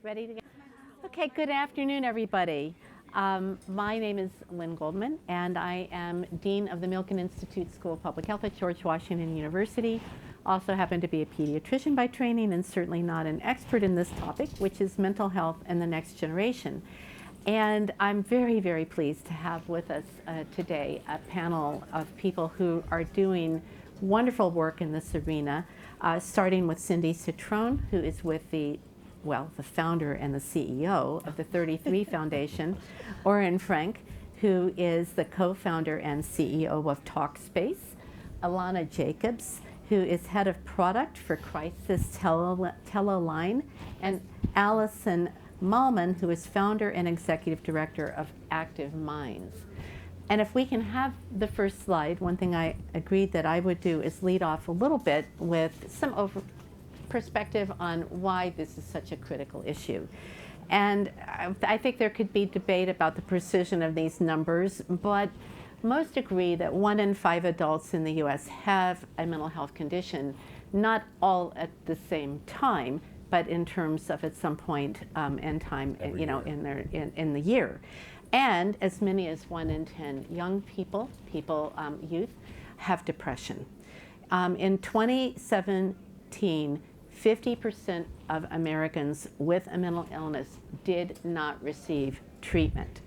Ready to go? Okay, good afternoon, everybody. My name is Lynn Goldman, and I am Dean of the Milken Institute School of Public Health at George Washington University. Also happen to be a pediatrician by training and certainly not an expert in this topic, which is mental health and the next generation. And I'm very, very pleased to have with us today a panel of people who are doing wonderful work in this arena, starting with Cindy Citrone, who is with the founder and the CEO of the 33 Foundation, Oren Frank, who is the co-founder and CEO of Talkspace, Elana Jacobs, who is head of product for Crisis Teleline, and Alison Malmon, who is founder and executive director of Active Minds. And if we can have the first slide, one thing I agreed that I would do is lead off a little bit with some perspective on why this is such a critical issue. And I think there could be debate about the precision of these numbers, but most agree that 1 in 5 adults in the US have a mental health condition, not all at the same time, but in terms of at some point in time, in the year. And as many as 1 in 10 young people, youth, have depression. In 2017, 50% of Americans with a mental illness did not receive treatment.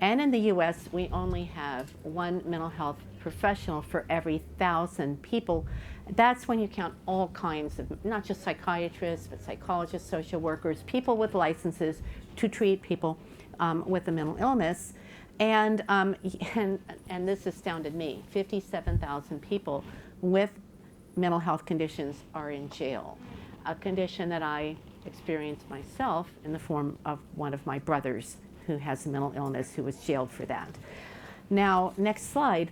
And in the US, we only have 1 mental health professional for every 1,000 people. That's when you count all kinds of, not just psychiatrists, but psychologists, social workers, people with licenses to treat people with a mental illness. And this astounded me, 57,000 people with mental health conditions are in jail. A condition that I experienced myself in the form of one of my brothers who has a mental illness who was jailed for that. Now, next slide.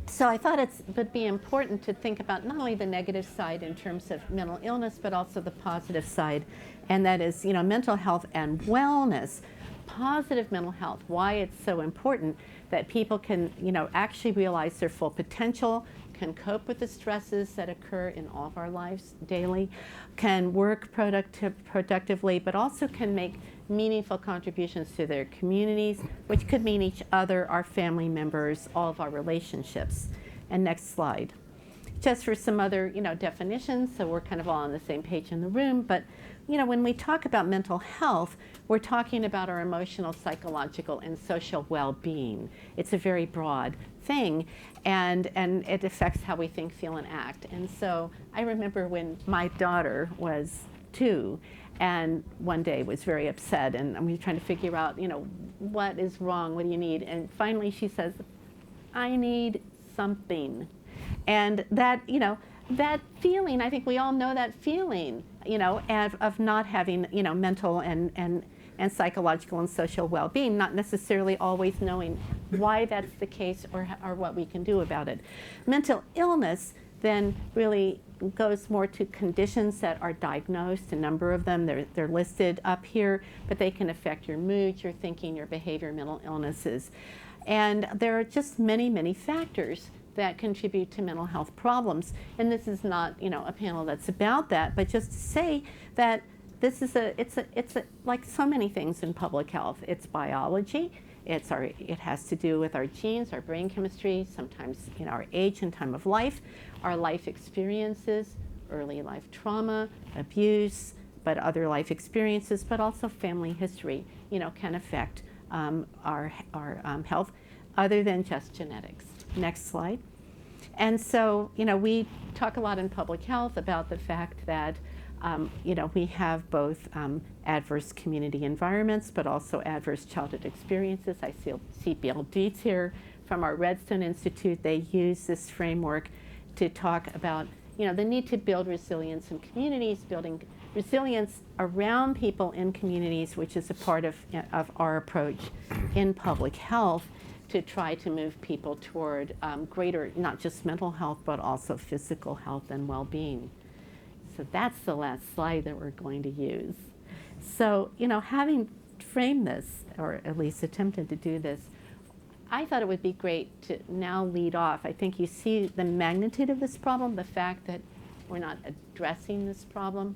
So I thought it would be important to think about not only the negative side in terms of mental illness, but also the positive side, and that is, mental health and wellness. Positive mental health, why it's so important that people can, actually realize their full potential, can cope with the stresses that occur in all of our lives daily, can work productively, but also can make meaningful contributions to their communities, which could mean each other, our family members, all of our relationships. And next slide. Just for some other, definitions, so we're kind of all on the same page in the room, but when we talk about mental health, we're talking about our emotional, psychological, and social well-being. It's a very broad thing, and it affects how we think, feel, and act. And so I remember when my daughter was 2, and one day was very upset, and we were trying to figure out, what is wrong, what do you need? And finally she says, I need something. And that, that feeling, I think we all know that feeling, of not having, mental and psychological and social well-being, not necessarily always knowing why that's the case or what we can do about it. Mental illness then really goes more to conditions that are diagnosed, a number of them, they're listed up here, but they can affect your mood, your thinking, your behavior, mental illnesses. And there are just many, many factors that contribute to mental health problems. And this is not, a panel that's about that, but just to say that this is it's like so many things in public health. It's biology. It has to do with our genes, our brain chemistry, sometimes our age and time of life, our life experiences, early life trauma, abuse, but other life experiences, but also family history, can affect our health other than just genetics. Next slide. And so, we talk a lot in public health about the fact that, we have both adverse community environments, but also adverse childhood experiences. I see Bill Dietz here from our Redstone Institute. They use this framework to talk about, the need to build resilience in communities, building resilience around people in communities, which is a part of our approach in public health, to try to move people toward greater, not just mental health, but also physical health and well-being. So that's the last slide that we're going to use. So, having framed this, or at least attempted to do this, I thought it would be great to now lead off. I think you see the magnitude of this problem, the fact that we're not addressing this problem,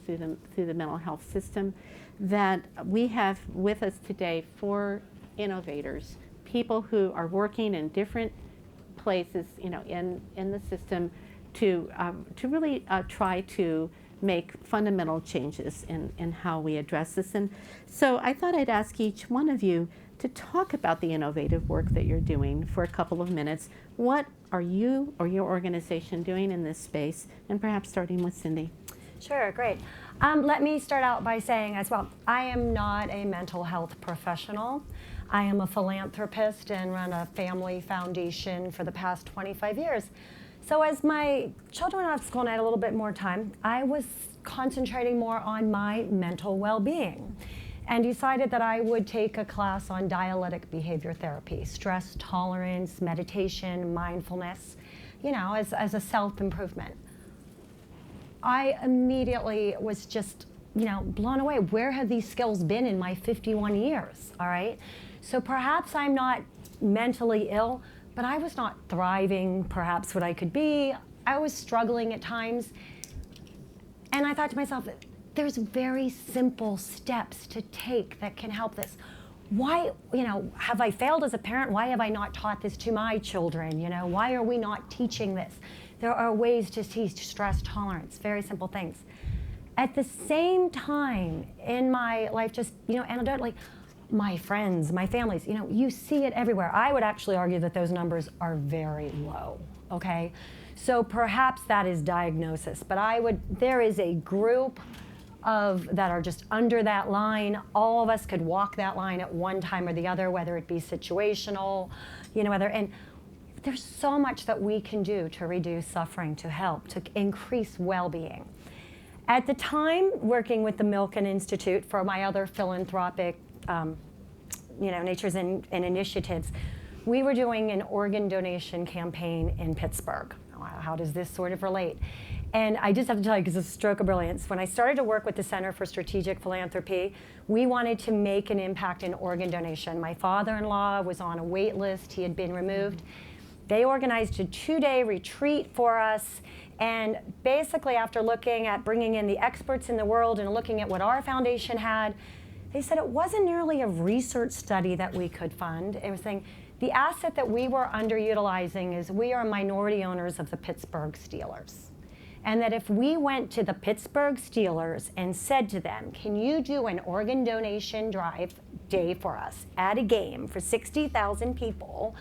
through the mental health system, that we have with us today 4 innovators, people who are working in different places, in the system to really try to make fundamental changes in how we address this. And so I thought I'd ask each one of you to talk about the innovative work that you're doing for a couple of minutes. What are you or your organization doing in this space? And perhaps starting with Cindy. Sure, great. Let me start out by saying as well, I am not a mental health professional. I am a philanthropist and run a family foundation for the past 25 years. So as my children went off to school and I had a little bit more time, I was concentrating more on my mental well-being and decided that I would take a class on dialectic behavior therapy, stress tolerance, meditation, mindfulness, as a self-improvement. I immediately was just, blown away. Where have these skills been in my 51 years, all right? So perhaps I'm not mentally ill, but I was not thriving, perhaps what I could be. I was struggling at times. And I thought to myself, there's very simple steps to take that can help this. Why, have I failed as a parent? Why have I not taught this to my children? Why are we not teaching this? There are ways to teach stress tolerance, very simple things. At the same time in my life, just, anecdotally, my friends, my families, you see it everywhere. I would actually argue that those numbers are very low, okay? So perhaps that is diagnosis, but there is a group that are just under that line. All of us could walk that line at one time or the other, whether it be situational, and there's so much that we can do to reduce suffering, to help, to increase well-being. At the time, working with the Milken Institute for my other philanthropic natures and initiatives, we were doing an organ donation campaign in Pittsburgh. How does this sort of relate? And I just have to tell you, because it's a stroke of brilliance, when I started to work with the Center for Strategic Philanthropy, we wanted to make an impact in organ donation. My father-in-law was on a wait list. He had been removed. They organized a 2-day retreat for us. And basically, after looking at bringing in the experts in the world and looking at what our foundation had, they said it wasn't nearly a research study that we could fund. It was saying the asset that we were underutilizing is we are minority owners of the Pittsburgh Steelers. And that if we went to the Pittsburgh Steelers and said to them, can you do an organ donation drive day for us at a game for 60,000 people,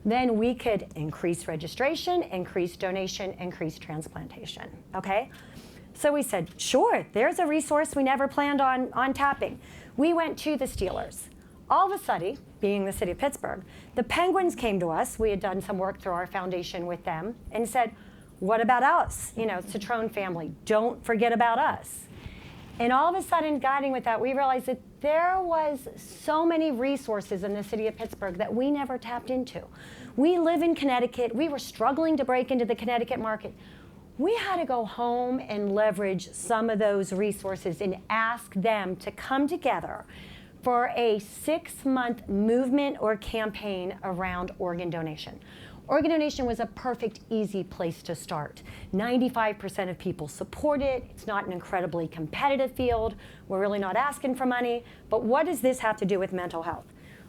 then we could increase registration, increase donation, increase transplantation, okay? So we said, sure, there's a resource we never planned on tapping. We went to the Steelers. All of a sudden, being the city of Pittsburgh, the Penguins came to us. We had done some work through our foundation with them and said, what about us? Citrone family, don't forget about us. And all of a sudden, guiding with that, we realized that there was so many resources in the city of Pittsburgh that we never tapped into. We live in Connecticut. We were struggling to break into the Connecticut market. We had to go home and leverage some of those resources and ask them to come together for a 6-month movement or campaign around organ donation. Organ donation was a perfect, easy place to start. 95% of people support it. It's not an incredibly competitive field. We're really not asking for money. But what does this have to do with mental health?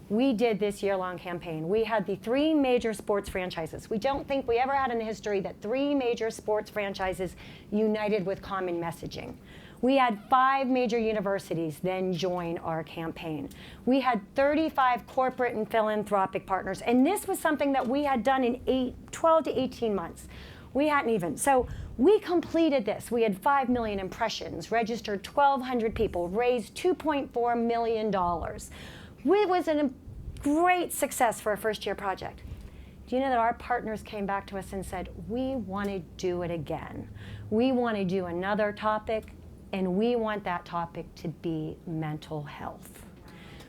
We did this year-long campaign. We had the 3 major sports franchises. We don't think we ever had in the history that 3 major sports franchises united with common messaging. We had 5 major universities then join our campaign. We had 35 corporate and philanthropic partners, and this was something that we had done in 12 to 18 months. We hadn't even. So we completed this. We had 5 million impressions, registered 1,200 people, raised $2.4 million. It was a great success for a first-year project. Do you know that our partners came back to us and said, we want to do it again. We want to do another topic, and we want that topic to be mental health.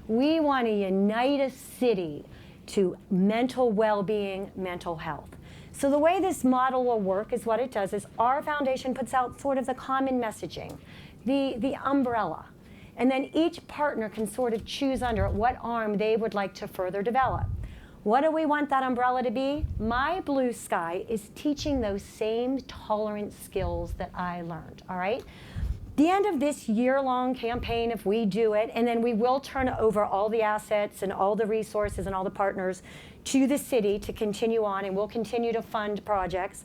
We want to unite a city to mental well-being, mental health. So the way this model will work is what it does is our foundation puts out sort of the common messaging, the umbrella. And then each partner can sort of choose under what arm they would like to further develop. What do we want that umbrella to be? My blue sky is teaching those same tolerance skills that I learned, all right? The end of this year-long campaign, if we do it, and then we will turn over all the assets and all the resources and all the partners to the city to continue on, and we'll continue to fund projects.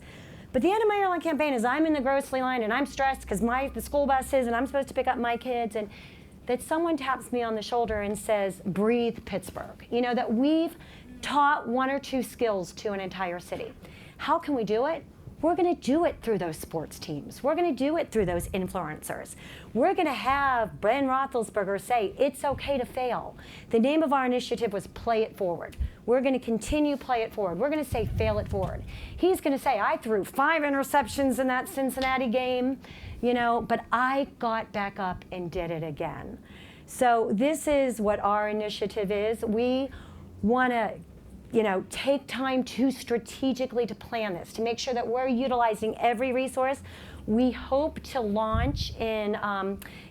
But the end of my year-long campaign is I'm in the grocery line and I'm stressed because the school bus is and I'm supposed to pick up my kids, and that someone taps me on the shoulder and says, breathe Pittsburgh. You know, that we've taught one or two skills to an entire city. How can we do it? We're going to do it through those sports teams. We're going to do it through those influencers. We're going to have Ben Roethlisberger say, it's okay to fail. The name of our initiative was Play It Forward. We're going to continue Play It Forward. We're going to say fail it forward. He's going to say, I threw 5 interceptions in that Cincinnati game, you know, but I got back up and did it again. So this is what our initiative is. We want to take time to strategically to plan this, to make sure that we're utilizing every resource. We hope to launch in,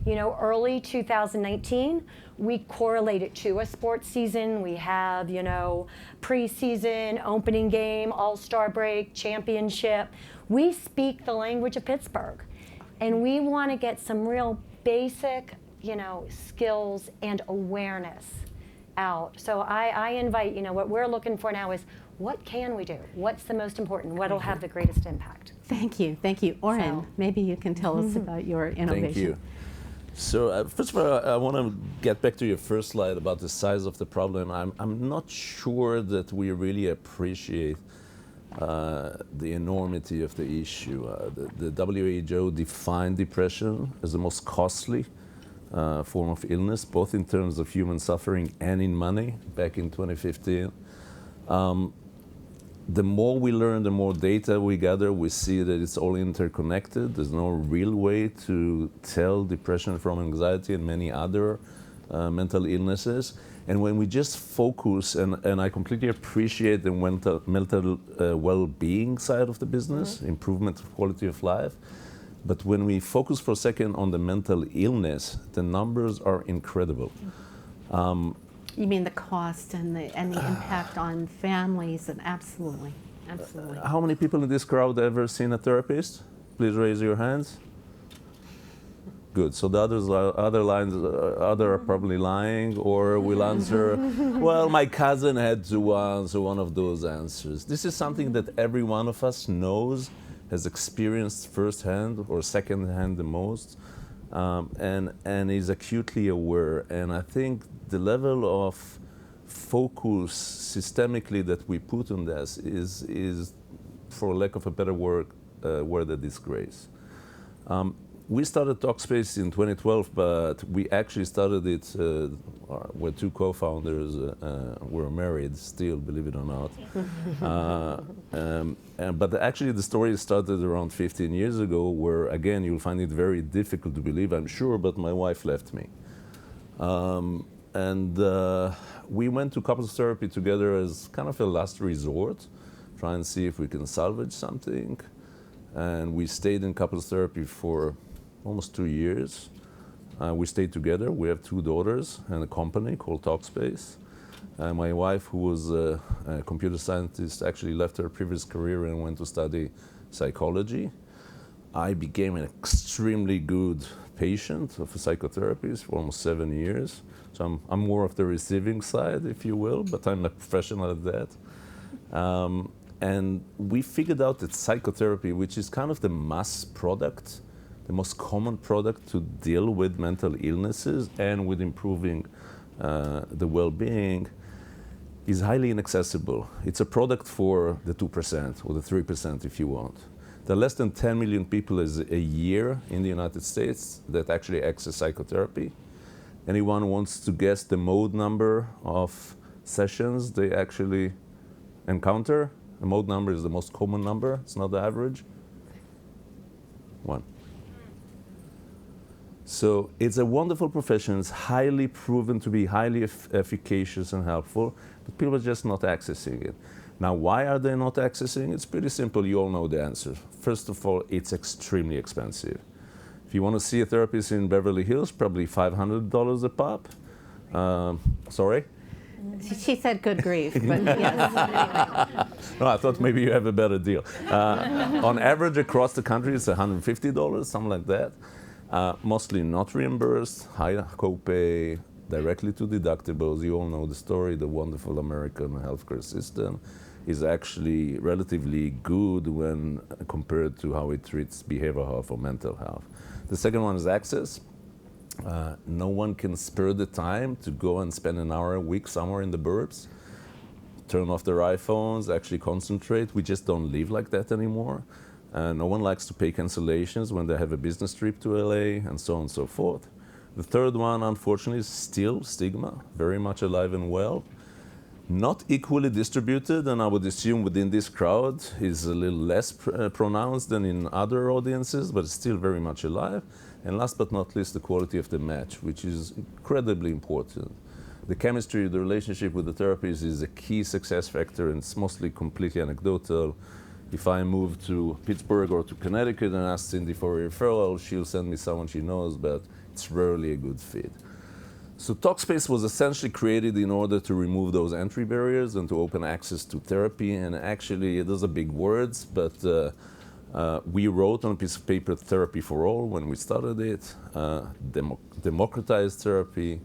early 2019. We correlate it to a sports season. We have, preseason, opening game, all-star break, championship. We speak the language of Pittsburgh, and we want to get some real basic, skills and awareness out. So I invite, what we're looking for now is what can we do? What's the most important? What'll have the greatest impact? Thank you. Oren, maybe you can tell us about your innovation. Thank you. So first of all, I want to get back to your first slide about the size of the problem. I'm not sure that we really appreciate the enormity of the issue. The WHO defined depression as the most costly form of illness, both in terms of human suffering and in money, back in 2015. The more we learn, the more data we gather, we see that it's all interconnected. There's no real way to tell depression from anxiety and many other mental illnesses. And when we just focus, and I completely appreciate the mental well-being side of the business, improvement of quality of life, but when we focus for a second on the mental illness, the numbers are incredible. You mean the cost and the impact on families, and absolutely. How many people in this crowd ever seen a therapist? Please raise your hands. Good. So the other are probably lying, or will answer, well, my cousin had to answer one of those answers. This is something that every one of us knows, has experienced firsthand or secondhand the most, and is acutely aware. And I think the level of focus systemically that we put on this is for lack of a better word, a disgrace. We started Talkspace in 2012, but we actually started it, we're two co-founders, we're married still, believe it or not. But actually the story started around 15 years ago, where again, you'll find it very difficult to believe, I'm sure, but my wife left me. We went to couples therapy together as kind of a last resort, try and see if we can salvage something. And we stayed in couples therapy for almost 2 years. We stayed together. We have 2 daughters and a company called Talkspace. My wife, who was a computer scientist, actually left her previous career and went to study psychology. I became an extremely good patient of a psychotherapist for almost 7 years. So I'm more of the receiving side, if you will, but I'm a professional at that. And we figured out that psychotherapy, which is kind of the mass product, the most common product to deal with mental illnesses and with improving the well-being, is highly inaccessible. It's a product for the 2% or the 3%, if you want. There are less than 10 million people a year in the United States that actually access psychotherapy. Anyone wants to guess the mode number of sessions they actually encounter? The mode number is the most common number. It's not the average. 1. So it's a wonderful profession. It's highly proven to be highly efficacious and helpful, but people are just not accessing it. Now, why are they not accessing it? It's pretty simple. You all know the answer. First of all, it's extremely expensive. If you want to see a therapist in Beverly Hills, probably $500 a pop. Sorry? She said good grief, but yes. Anyway. No, I thought maybe you have a better deal. On average, across the country, it's $150, something like that. Mostly not reimbursed, high copay, directly to deductibles. You all know the story. The wonderful American healthcare system is actually relatively good when compared to how it treats behavioral health or mental health. The second one is access. No one can spare the time to go and spend an hour a week somewhere in the burbs, turn off their iPhones, actually concentrate. We just don't live like that anymore. No one likes to pay cancellations when they have a business trip to LA, and so on and so forth. The third one, unfortunately, is still stigma, very much alive and well. Not equally distributed, and I would assume within this crowd is a little less pronounced than in other audiences, but it's still very much alive. And last but not least, the quality of the match, which is incredibly important. The chemistry, the relationship with the therapist is a key success factor, and it's mostly completely anecdotal. If I move to Pittsburgh or to Connecticut and ask Cindy for a referral, she'll send me someone she knows, but it's rarely a good fit. So Talkspace was essentially created in order to remove those entry barriers and to open access to therapy. And actually, those are big words, but we wrote on a piece of paper therapy for all when we started it, democratized therapy.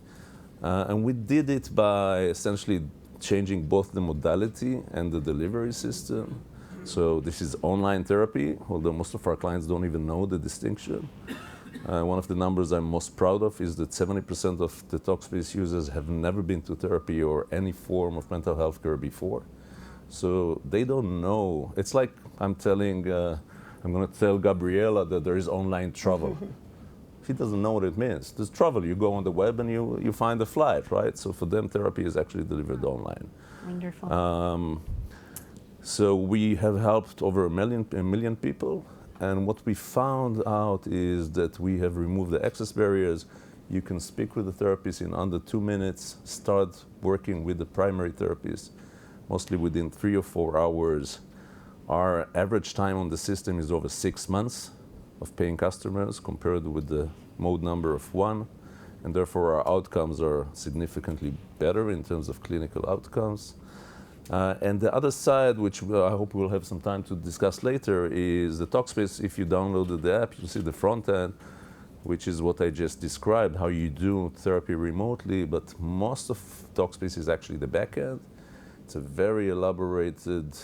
And we did it by essentially changing both the modality and the delivery system. So this is online therapy, although most of our clients don't even know the distinction. One of the numbers I'm most proud of is that 70% of the Talkspace users have never been to therapy or any form of mental health care before. So they don't know. It's like I'm going to tell Gabriela that there is online travel. She doesn't know what it means. There's travel. You go on the web and you find a flight, right? So for them, therapy is actually delivered online. Wonderful. So we have helped over a million people. And what we found out is that we have removed the access barriers. You can speak with the therapist in under 2 minutes, start working with the primary therapist, mostly within 3 or 4 hours. Our average time on the system is over 6 months of paying customers compared with the mode number of 1. And therefore our outcomes are significantly better in terms of clinical outcomes. And the other side, which I hope we'll have some time to discuss later, is the Talkspace. If you downloaded the app, you'll see the front end, which is what I just described, how you do therapy remotely. But most of Talkspace is actually the back end. It's a very elaborated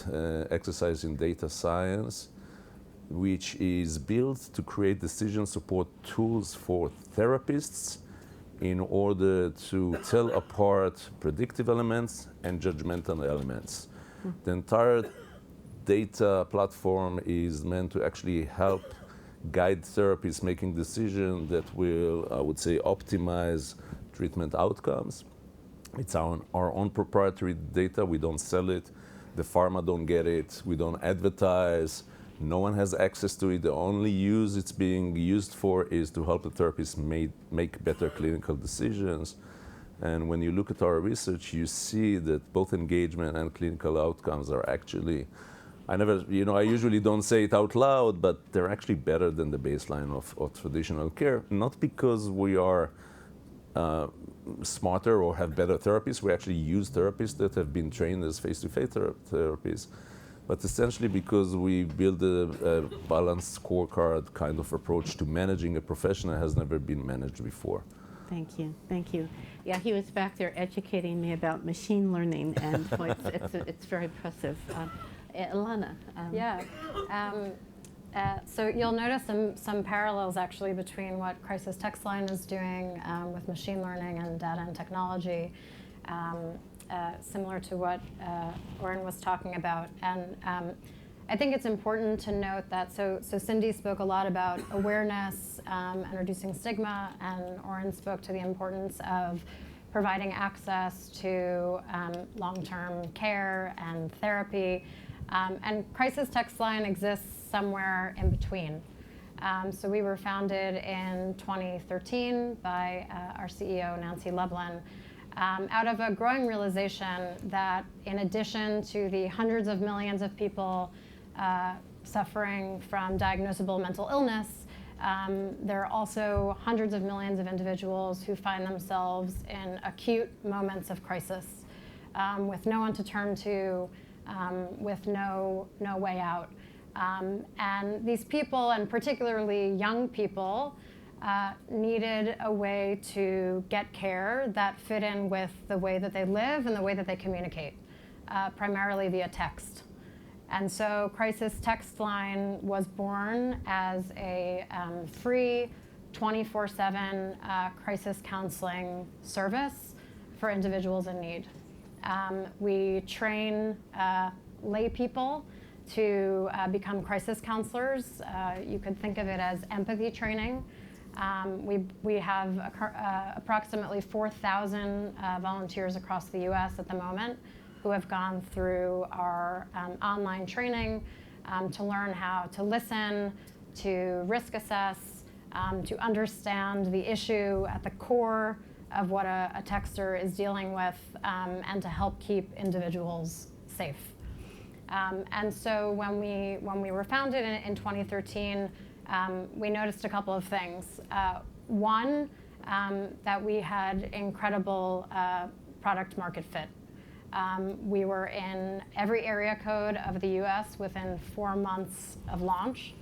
exercise in data science, which is built to create decision support tools for therapists in order to tell apart predictive elements and judgmental elements. The entire data platform is meant to actually help guide therapists making decisions that will, I would say, optimize treatment outcomes. It's our own proprietary data. We don't sell it. The pharma don't get it. We don't advertise. No one has access to it. The only use it's being used for is to help the therapist make better clinical decisions. And when you look at our research, you see that both engagement and clinical outcomes are actually, I usually don't say it out loud, but they're actually better than the baseline of traditional care. Not because we are smarter or have better therapists. We actually use therapists that have been trained as face-to-face therapists. But essentially because we build a balanced scorecard kind of approach to managing a profession that has never been managed before. Thank you, thank you. Yeah, he was back there educating me about machine learning, and boy, it's very impressive. Elana. So you'll notice some parallels actually between what Crisis Text Line is doing with machine learning and data and technology. Similar to what Oren was talking about. And I think it's important to note that, so Cindy spoke a lot about awareness and reducing stigma, and Oren spoke to the importance of providing access to long-term care and therapy. And Crisis Text Line exists somewhere in between. So we were founded in 2013 by our CEO, Nancy Lublin, out of a growing realization that in addition to the hundreds of millions of people suffering from diagnosable mental illness, there are also hundreds of millions of individuals who find themselves in acute moments of crisis. with no one to turn to, with no way out. And these people, and particularly young people, needed a way to get care that fit in with the way that they live and the way that they communicate, primarily via text. And so Crisis Text Line was born as a free 24/7 crisis counseling service for individuals in need. We train lay people to become crisis counselors. You could think of it as empathy training. We have approximately 4,000 volunteers across the US at the moment who have gone through our online training to learn how to listen, to risk assess, to understand the issue at the core of what a texter is dealing with, and to help keep individuals safe. And so when we were founded in 2013, we noticed a couple of things. One, that we had incredible product market fit. We were in every area code of the US within 4 months of launch.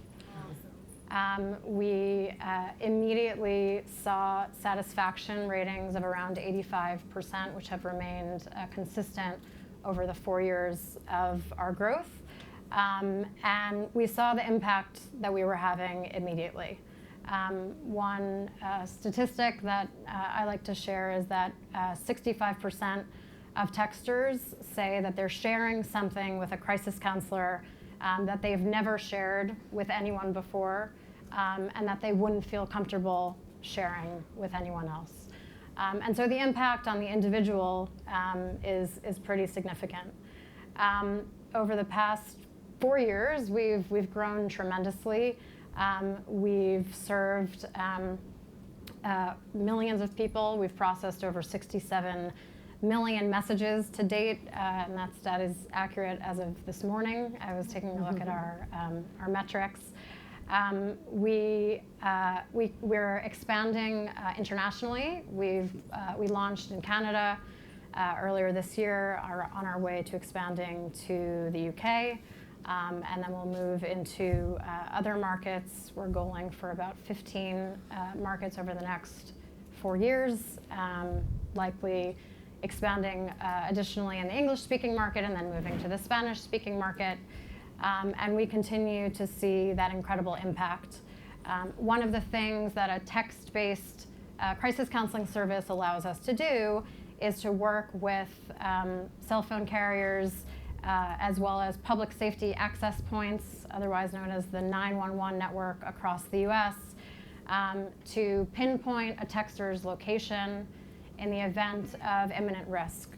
We immediately saw satisfaction ratings of around 85%, which have remained consistent over the 4 years of our growth. And we saw the impact that we were having immediately. One statistic that I like to share is that 65% of texters say that they're sharing something with a crisis counselor that they've never shared with anyone before, and that they wouldn't feel comfortable sharing with anyone else. And so the impact on the individual is pretty significant. Over the past 4 years, we've grown tremendously. We've served millions of people. We've processed over 67 million messages to date, and that stat is accurate as of this morning. I was taking a look at our metrics. We're expanding internationally. We launched in Canada earlier this year, are on our way to expanding to the UK, and then we'll move into other markets. We're goaling for about 15 markets over the next 4 years, likely expanding additionally in the English-speaking market and then moving to the Spanish-speaking market. And we continue to see that incredible impact. One of the things that a text-based crisis counseling service allows us to do is to work with cell phone carriers as well as public safety access points, otherwise known as the 911 network across the US, to pinpoint a texter's location in the event of imminent risk.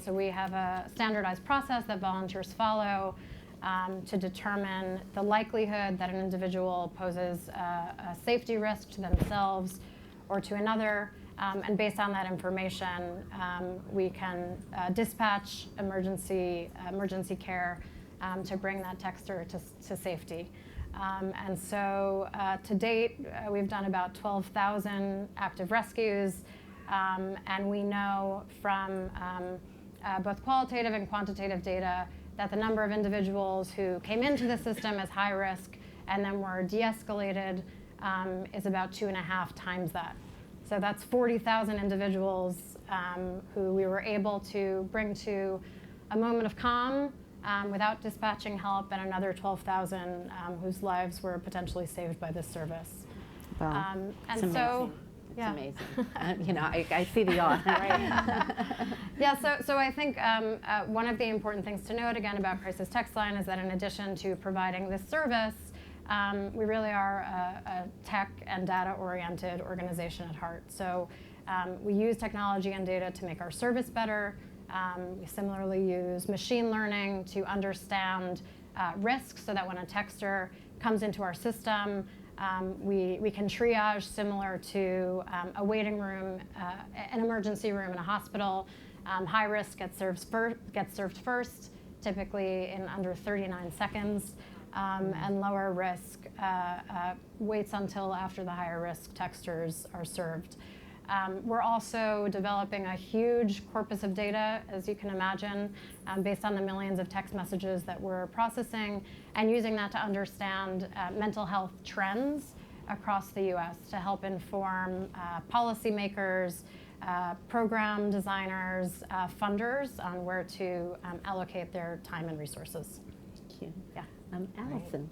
So we have a standardized process that volunteers follow to determine the likelihood that an individual poses a safety risk to themselves or to another. And based on that information, we can dispatch emergency care to bring that texter to safety. And so to date, we've done about 12,000 active rescues. And we know from both qualitative and quantitative data that the number of individuals who came into the system as high risk and then were de-escalated is about 2.5 times that. So that's 40,000 individuals who we were able to bring to a moment of calm without dispatching help, and another 12,000 whose lives were potentially saved by this service. Wow. And it's so, amazing. yeah. It's amazing. You know, I see the awe. Right? Yeah, so I think one of the important things to note again about Crisis Text Line is that in addition to providing this service, we really are a tech and data-oriented organization at heart. So we use technology and data to make our service better. We similarly use machine learning to understand risks so that when a texter comes into our system, we can triage similar to a waiting room, an emergency room in a hospital. High risk gets served first, typically in under 39 seconds. And lower risk waits until after the higher risk texters are served. We're also developing a huge corpus of data, as you can imagine, based on the millions of text messages that we're processing, and using that to understand mental health trends across the U.S. to help inform policymakers, program designers, funders on where to allocate their time and resources. Thank you. Yeah. Alison.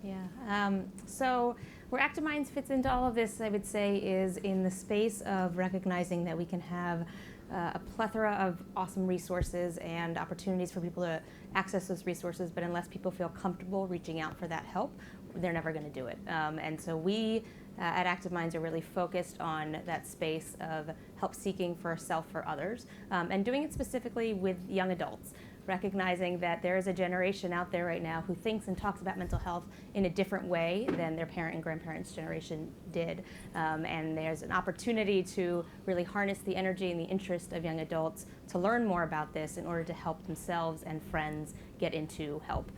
Yeah. So where Active Minds fits into all of this, I would say, is in the space of recognizing that we can have a plethora of awesome resources and opportunities for people to access those resources, but unless people feel comfortable reaching out for that help, they're never going to do it. And so we at Active Minds are really focused on that space of help seeking for self, for others, and doing it specifically with young adults, recognizing that there is a generation out there right now who thinks and talks about mental health in a different way than their parent and grandparents' generation did. And there's an opportunity to really harness the energy and the interest of young adults to learn more about this in order to help themselves and friends get into help.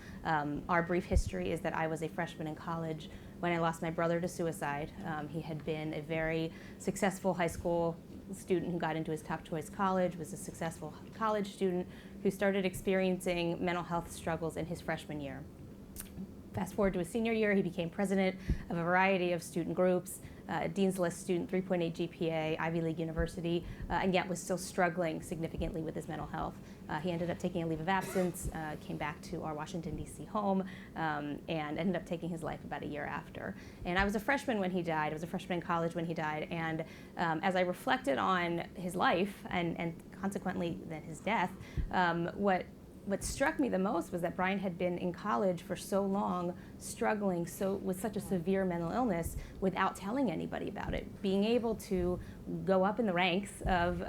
Our brief history is that I was a freshman in college when I lost my brother to suicide. He had been a very successful high school student who got into his top choice college, was a successful college student who started experiencing mental health struggles in his freshman year. Fast forward to his senior year, he became president of a variety of student groups, Dean's List student, 3.8 GPA, Ivy League university, and yet was still struggling significantly with his mental health. He ended up taking a leave of absence, came back to our Washington, D.C. home, and ended up taking his life about a year after. And I was a freshman when he died. I was a freshman in college when he died. And as I reflected on his life and consequently then his death, what struck me the most was that Brian had been in college for so long, struggling with such a severe mental illness without telling anybody about it. Being able to go up in the ranks of,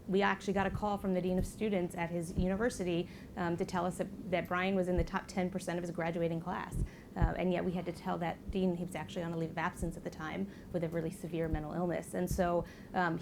we actually got a call from the dean of students at his university to tell us that Brian was in the top 10% of his graduating class. And yet we had to tell that dean he was actually on a leave of absence at the time with a really severe mental illness. And so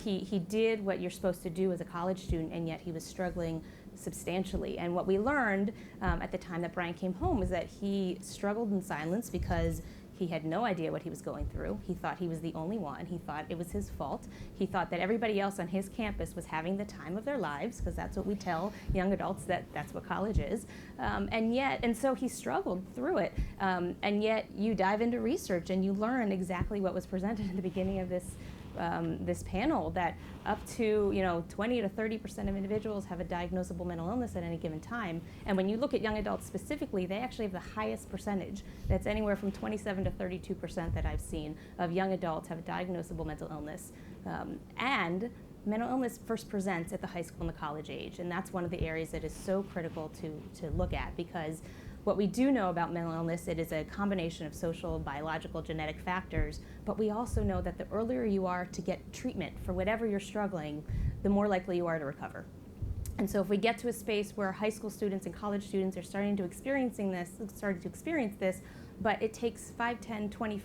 he did what you're supposed to do as a college student, and yet he was struggling substantially. And what we learned at the time that Brian came home is that he struggled in silence because he had no idea what he was going through. He thought he was the only one. He thought it was his fault. He thought that everybody else on his campus was having the time of their lives, because that's what we tell young adults, that's what college is. And so he struggled through it. And yet you dive into research and you learn exactly what was presented in the beginning of this panel, that up to 20 to 30% of individuals have a diagnosable mental illness at any given time. And when you look at young adults specifically, they actually have the highest percentage. That's anywhere from 27 to 32% that I've seen of young adults have a diagnosable mental illness. And mental illness first presents at the high school and the college age, and that's one of the areas that is so critical to look at, because what we do know about mental illness, it is a combination of social, biological, genetic factors, but we also know that the earlier you are to get treatment for whatever you're struggling, the more likely you are to recover. And so if we get to a space where high school students and college students are starting to experience this, but it takes 5, 10, 20,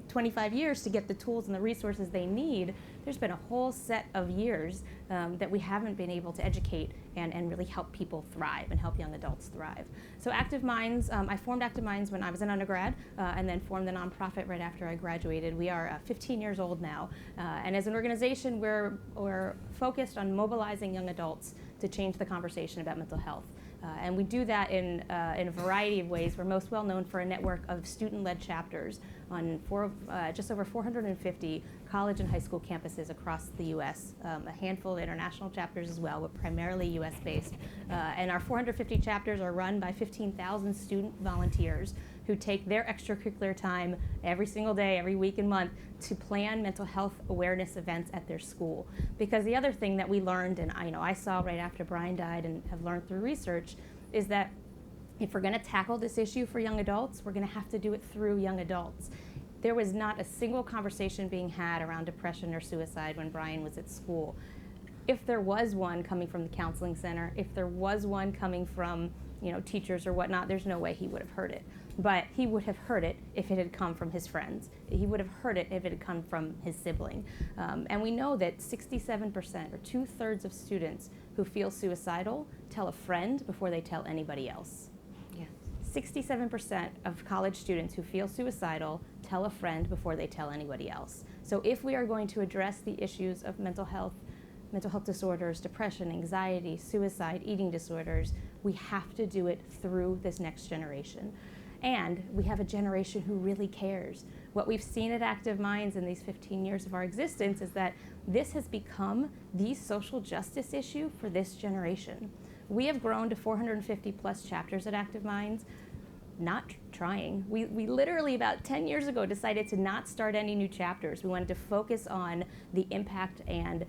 25 years to get the tools and the resources they need, there's been a whole set of years that we haven't been able to educate and really help people thrive and help young adults thrive. So Active Minds, I formed Active Minds when I was an undergrad and then formed the nonprofit right after I graduated. We are 15 years old now, and as an organization we're focused on mobilizing young adults to change the conversation about mental health. And we do that in a variety of ways. We're most well known for a network of student-led chapters on just over 450 college and high school campuses across the U.S., a handful of international chapters as well, but primarily U.S.-based. And our 450 chapters are run by 15,000 student volunteers who take their extracurricular time every single day, every week and month, to plan mental health awareness events at their school. Because the other thing that we learned, and I saw right after Brian died and have learned through research, is that if we're going to tackle this issue for young adults, we're going to have to do it through young adults. There was not a single conversation being had around depression or suicide when Brian was at school. If there was one coming from the counseling center, if there was one coming from teachers or whatnot, there's no way he would have heard it. But he would have heard it if it had come from his friends. He would have heard it if it had come from his sibling. And we know that 67%, or 2/3 of students who feel suicidal, tell a friend before they tell anybody else. 67% of college students who feel suicidal tell a friend before they tell anybody else. So if we are going to address the issues of mental health disorders, depression, anxiety, suicide, eating disorders, we have to do it through this next generation. And we have a generation who really cares. What we've seen at Active Minds in these 15 years of our existence is that this has become the social justice issue for this generation. We have grown to 450 plus chapters at Active Minds, not trying. We literally about 10 years ago decided to not start any new chapters. We wanted to focus on the impact and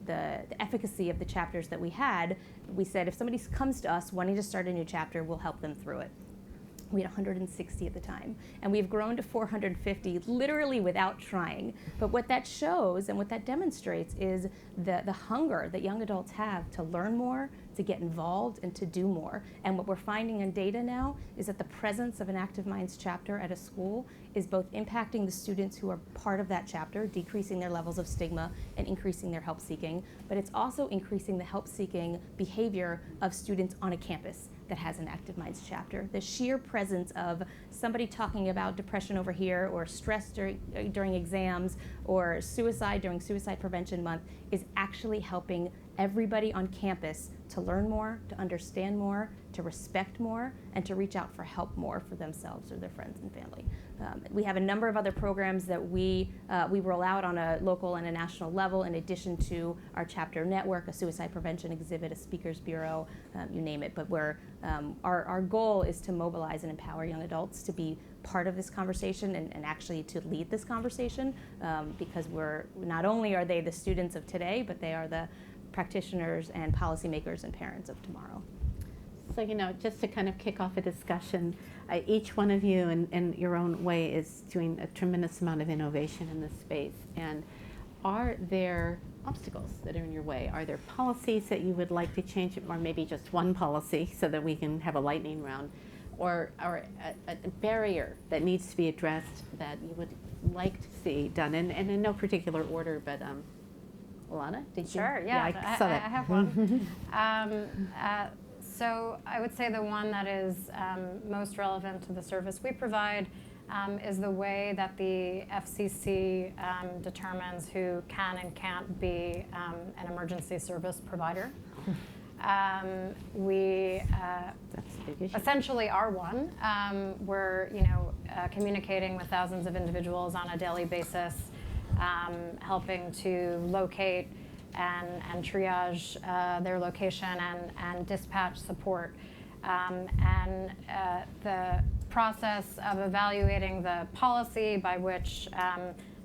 the efficacy of the chapters that we had. We said if somebody comes to us wanting to start a new chapter, we'll help them through it. We had 160 at the time, and we've grown to 450 literally without trying. But what that shows and what that demonstrates is the hunger that young adults have to learn more, to get involved, and to do more. And what we're finding in data now is that the presence of an Active Minds chapter at a school is both impacting the students who are part of that chapter, decreasing their levels of stigma and increasing their help seeking, but it's also increasing the help seeking behavior of students on a campus that has an Active Minds chapter. The sheer presence of somebody talking about depression over here, or stress during exams, or suicide during Suicide Prevention Month is actually helping everybody on campus to learn more, to understand more, to respect more, and to reach out for help more for themselves or their friends and family. We have a number of other programs that we roll out on a local and a national level, in addition to our chapter network, a suicide prevention exhibit, a speakers bureau, you name it. But our goal is to mobilize and empower young adults to be part of this conversation and actually to lead this conversation, because not only are they the students of today, but they are the practitioners and policymakers and parents of tomorrow. So, just to kind of kick off a discussion, each one of you in your own way is doing a tremendous amount of innovation in this space. And are there obstacles that are in your way? Are there policies that you would like to change, or maybe just one policy so that we can have a lightning round? Or a barrier that needs to be addressed that you would like to see done, and in no particular order, but Elana, did you? Sure, yeah, I saw that. I have one. So I would say the one that is most relevant to the service we provide is the way that the FCC determines who can and can't be an emergency service provider. We That's a big issue. essentially are one. We're communicating with thousands of individuals on a daily basis, helping to locate and triage their location and dispatch support. And the process of evaluating the policy by which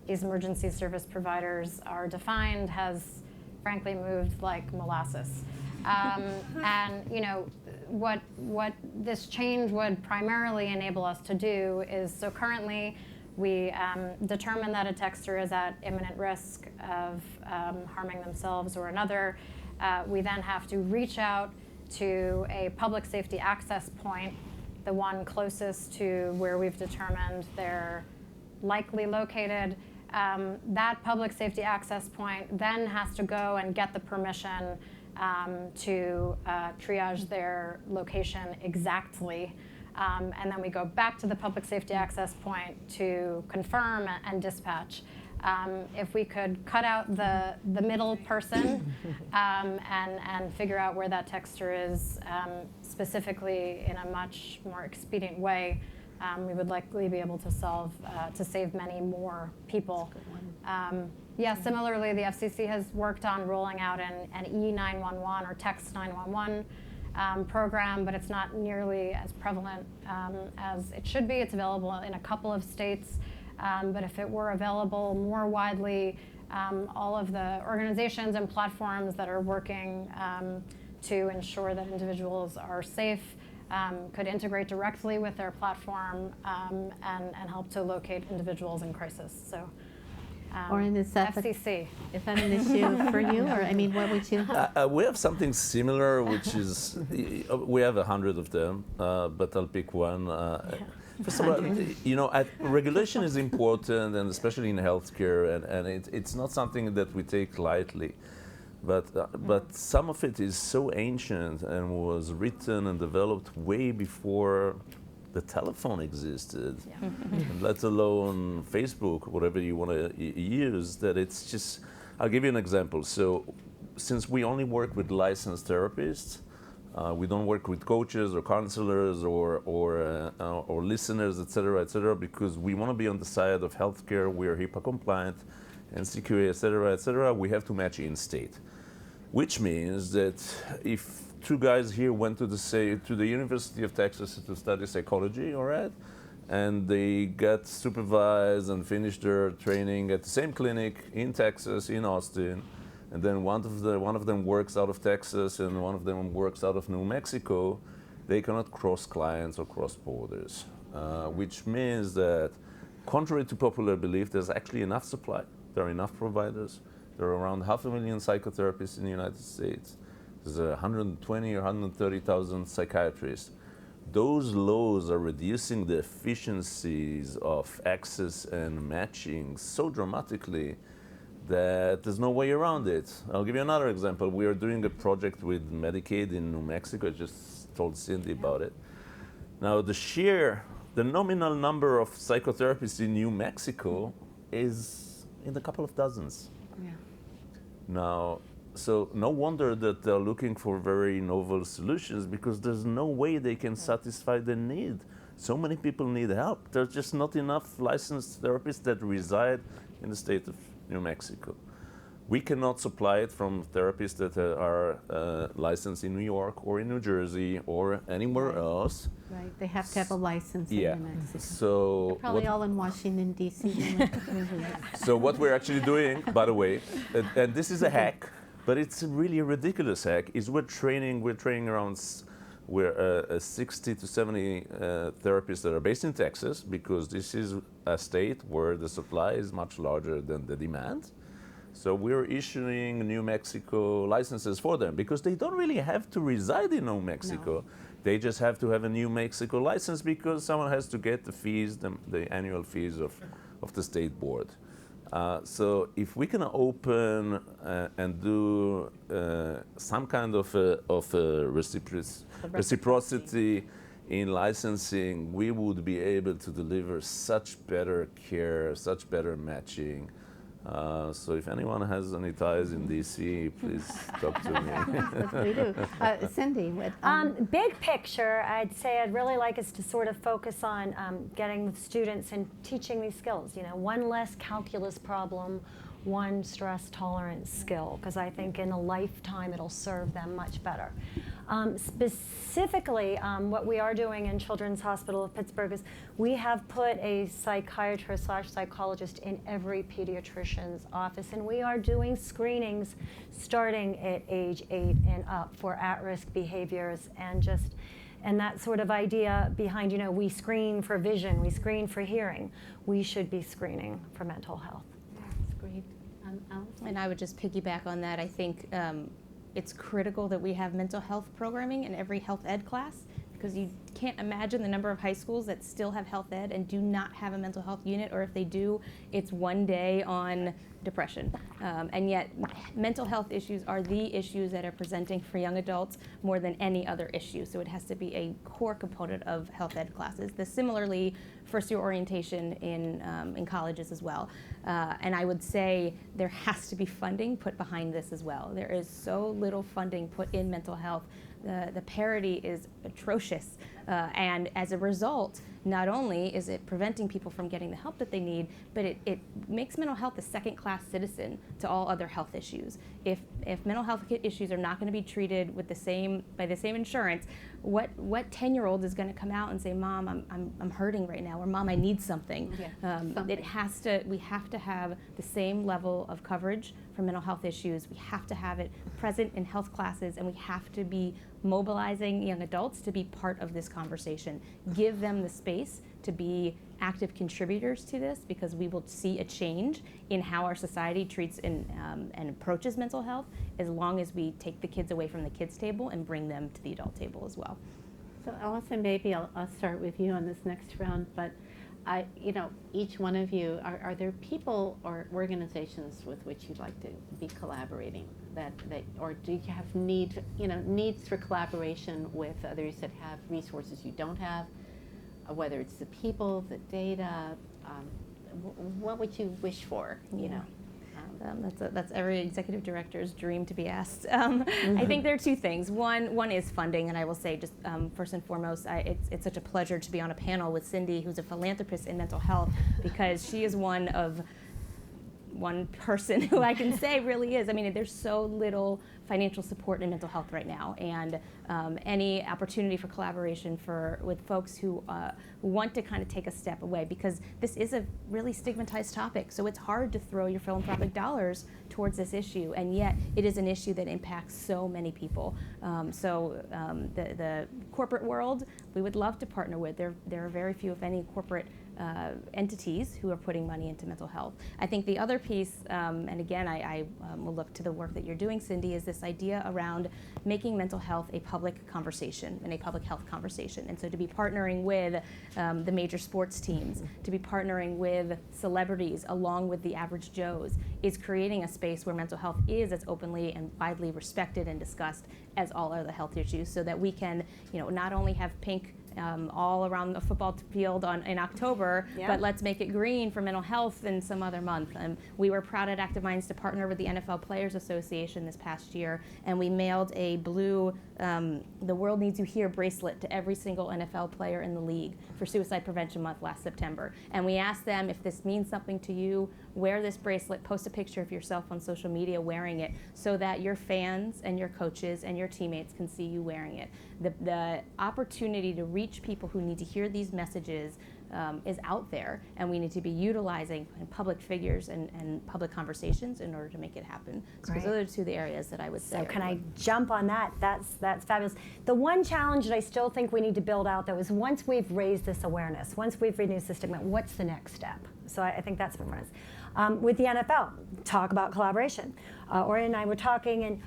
these emergency service providers are defined has frankly moved like molasses. And what this change would primarily enable us to do is, so currently we determine that a texter is at imminent risk of harming themselves or another. We then have to reach out to a public safety access point, the one closest to where we've determined they're likely located. That public safety access point then has to go and get the permission to triage their location exactly. And then we go back to the public safety access point to confirm and dispatch. If we could cut out the middle person and figure out where that texter is specifically in a much more expedient way, we would likely be able to save many more people. Yeah, similarly, the FCC has worked on rolling out an E911 or Text 911 program, but it's not nearly as prevalent as it should be. It's available in a couple of states, but if it were available more widely, all of the organizations and platforms that are working to ensure that individuals are safe could integrate directly with their platform and help to locate individuals in crisis. So. Oren, is that FCC. Is that an issue for you, or what would you? We have something similar, which is we have 100 of them, but I'll pick one. First of all, regulation is important, and especially in healthcare, and it's not something that we take lightly. But some of it is so ancient and was written and developed way before the telephone existed, and let alone Facebook, whatever you want to use, that it's just, I'll give you an example. So since we only work with licensed therapists, we don't work with coaches or counselors or listeners, et cetera, because we want to be on the side of healthcare. We are HIPAA compliant, NCQA, et cetera. We have to match in state, which means that if two guys here went to the University of Texas to study psychology, all right, and they got supervised and finished their training at the same clinic in Texas, in Austin, and then one of them works out of Texas and one of them works out of New Mexico, they cannot cross clients or cross borders, which means that, contrary to popular belief, there's actually enough supply. There are enough providers. There are around 500,000 psychotherapists in the United States. There's 120 or 130,000 psychiatrists. Those laws are reducing the efficiencies of access and matching so dramatically that there's no way around it. I'll give you another example. We are doing a project with Medicaid in New Mexico. I just told Cindy about it. Now, the nominal number of psychotherapists in New Mexico is in a couple of dozens. Yeah. Now, so no wonder that they're looking for very novel solutions, because there's no way they can satisfy the need. So many people need help. There's just not enough licensed therapists that reside in the state of New Mexico. We cannot supply it from therapists that are licensed in New York or in New Jersey or anywhere else. Right, they have to have a license in New Mexico. So They're probably all in Washington, D.C. So what we're actually doing, by the way, and this is a hack, but it's really a ridiculous hack, is we're training around 60 to 70 therapists that are based in Texas, because this is a state where the supply is much larger than the demand. So we're issuing New Mexico licenses for them, because they don't really have to reside in New Mexico. No. They just have to have a New Mexico license, because someone has to get the fees, the annual fees of the state board. So if we can open and do some kind of reciprocity in licensing, we would be able to deliver such better care, such better matching. So if anyone has any ties in DC, please talk to me. Yes, we do. Cindy, what, big picture, I'd say I'd really like us to sort of focus on getting students and teaching these skills. You know, one less calculus problem, one stress tolerance skill, because I think in a lifetime it'll serve them much better. Specifically, what we are doing in Children's Hospital of Pittsburgh is we have put a psychiatrist/psychologist in every pediatrician's office, and we are doing screenings starting at age 8 and up for at-risk behaviors, and that sort of idea behind, you know, we screen for vision, we screen for hearing, we should be screening for mental health. That's great. Alison? And I would just piggyback on that. I think it's critical that we have mental health programming in every health ed class, because you can't imagine the number of high schools that still have health ed and do not have a mental health unit, or if they do, it's one day on depression. And yet mental health issues are the issues that are presenting for young adults more than any other issue. So it has to be a core component of health ed classes. Similarly, first year orientation in colleges as well. And I would say there has to be funding put behind this as well. There is so little funding put in mental health. The parity is atrocious. And as a result, not only is it preventing people from getting the help that they need, but it makes mental health a second-class citizen to all other health issues. If mental health issues are not going to be treated with by the same insurance, what 10-year-old is going to come out and say, "Mom, I'm hurting right now," or "Mom, I need something"? Yeah, we have to have the same level of coverage for mental health issues. We have to have it present in health classes, and we have to be mobilizing young adults to be part of this conversation. Give them the space to be active contributors to this, because we will see a change in how our society treats and approaches mental health, as long as we take the kids away from the kids' table and bring them to the adult table as well. So Alison, maybe I'll start with you on this next round, but each one of you, are there people or organizations with which you'd like to be collaborating or do you have needs for collaboration with others that have resources you don't have? whether it's the people, the data, what would you wish for, you know? That's every executive director's dream to be asked. I think there are two things. One is funding, and I will say just first and foremost, it's such a pleasure to be on a panel with Cindy, who's a philanthropist in mental health, because she is one person who I can say really is. I mean, there's so little financial support in mental health right now, and any opportunity for collaboration with folks who want to kind of take a step away, because this is a really stigmatized topic. So it's hard to throw your philanthropic dollars towards this issue, and yet it is an issue that impacts so many people. The corporate world, we would love to partner with. There are very few, if any, corporate entities who are putting money into mental health. I think the other piece, and again, I will look to the work that you're doing, Cindy, is this idea around making mental health a public conversation and a public health conversation. And so to be partnering with the major sports teams, to be partnering with celebrities along with the average Joes, is creating a space where mental health is as openly and widely respected and discussed as all other health issues, so that we can, not only have pink all around the football field in October, but let's make it green for mental health in some other month. We were proud at Active Minds to partner with the NFL Players Association this past year, and we mailed a blue The World Needs You Here bracelet to every single NFL player in the league for Suicide Prevention Month last September. And we asked them, if this means something to you, wear this bracelet, post a picture of yourself on social media wearing it, so that your fans and your coaches and your teammates can see you wearing it. The opportunity to reach people who need to hear these messages is out there, and we need to be utilizing public figures and public conversations in order to make it happen. So those are two of the areas that I would say. So can I jump on that? That's fabulous. The one challenge that I still think we need to build out, though, is once we've raised this awareness, once we've reduced the stigma, what's the next step? So I think that's for us. With the NFL, talk about collaboration. Oren and I were talking, and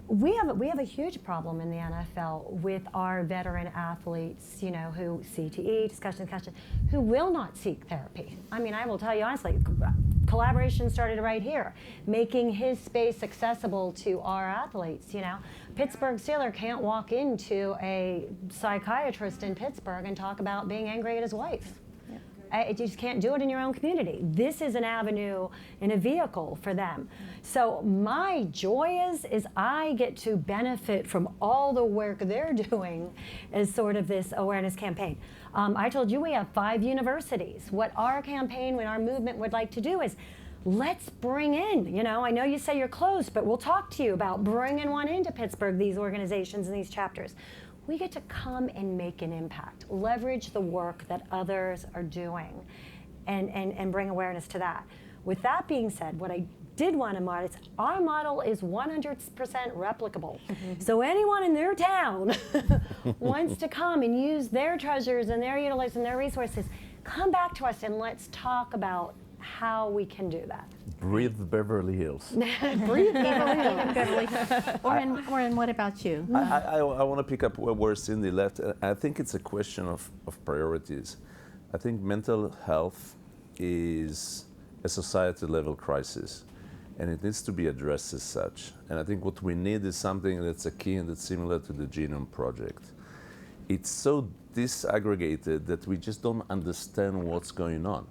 we have a huge problem in the NFL with our veteran athletes, who CTE, discussion, who will not seek therapy. I mean, I will tell you honestly, collaboration started right here, making his space accessible to our athletes. Pittsburgh Steelers can't walk into a psychiatrist in Pittsburgh and talk about being angry at his wife. You just can't do it in your own community. This is an avenue and a vehicle for them. So my joy is I get to benefit from all the work they're doing as sort of this awareness campaign. I told you we have 5 universities. What our campaign, what our movement would like to do is, let's bring in, I know you say you're closed, but we'll talk to you about bringing one into Pittsburgh, these organizations and these chapters. We get to come and make an impact, leverage the work that others are doing, and bring awareness to that. With that being said, what I did want to model is our model is 100% replicable. So anyone in their town wants to come and use their treasures and their utilities and their resources, come back to us and let's talk about how we can do that. Breathe Beverly Hills. Breathe Beverly Hills. Oren, what about you? I want to pick up where Cindy left. I think it's a question of priorities. I think mental health is a society-level crisis, and it needs to be addressed as such. And I think what we need is something that's akin, that's similar to the Genome Project. It's so disaggregated that we just don't understand what's going on.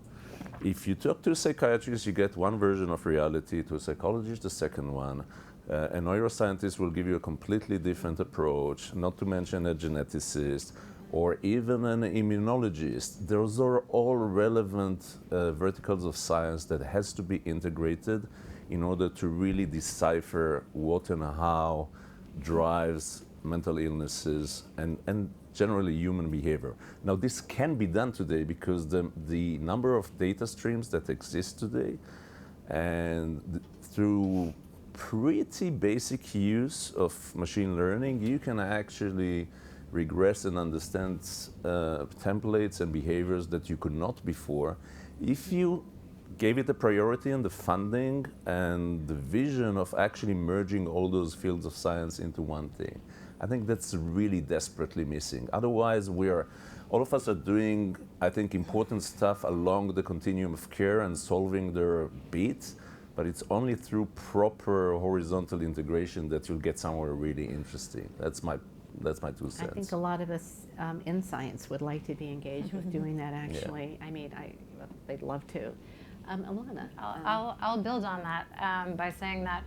If you talk to a psychiatrist, you get one version of reality, to a psychologist, the second one. A neuroscientist will give you a completely different approach, not to mention a geneticist or even an immunologist. Those are all relevant verticals of science that has to be integrated in order to really decipher what and how drives mental illnesses and generally human behavior. Now, this can be done today because the number of data streams that exist today, and through pretty basic use of machine learning, you can actually regress and understand templates and behaviors that you could not before, if you gave it the priority and the funding and the vision of actually merging all those fields of science into one thing. I think that's really desperately missing. Otherwise, all of us are doing, I think, important stuff along the continuum of care and solving their beats, but it's only through proper horizontal integration that you'll get somewhere really interesting. That's my 2 cents. I think a lot of us in science would like to be engaged with doing that, actually. I mean, they'd love to. Elana. I'll build on that by saying that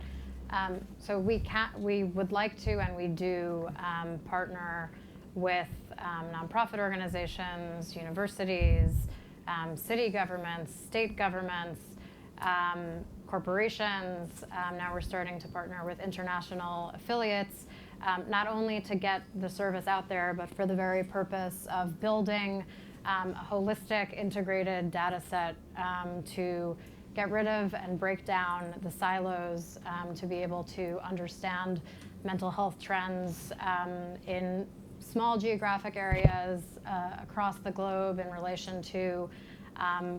so we would like to, and we do partner with nonprofit organizations, universities, city governments, state governments, corporations. Now we're starting to partner with international affiliates, not only to get the service out there, but for the very purpose of building a holistic, integrated data set to get rid of and break down the silos, to be able to understand mental health trends in small geographic areas across the globe in relation to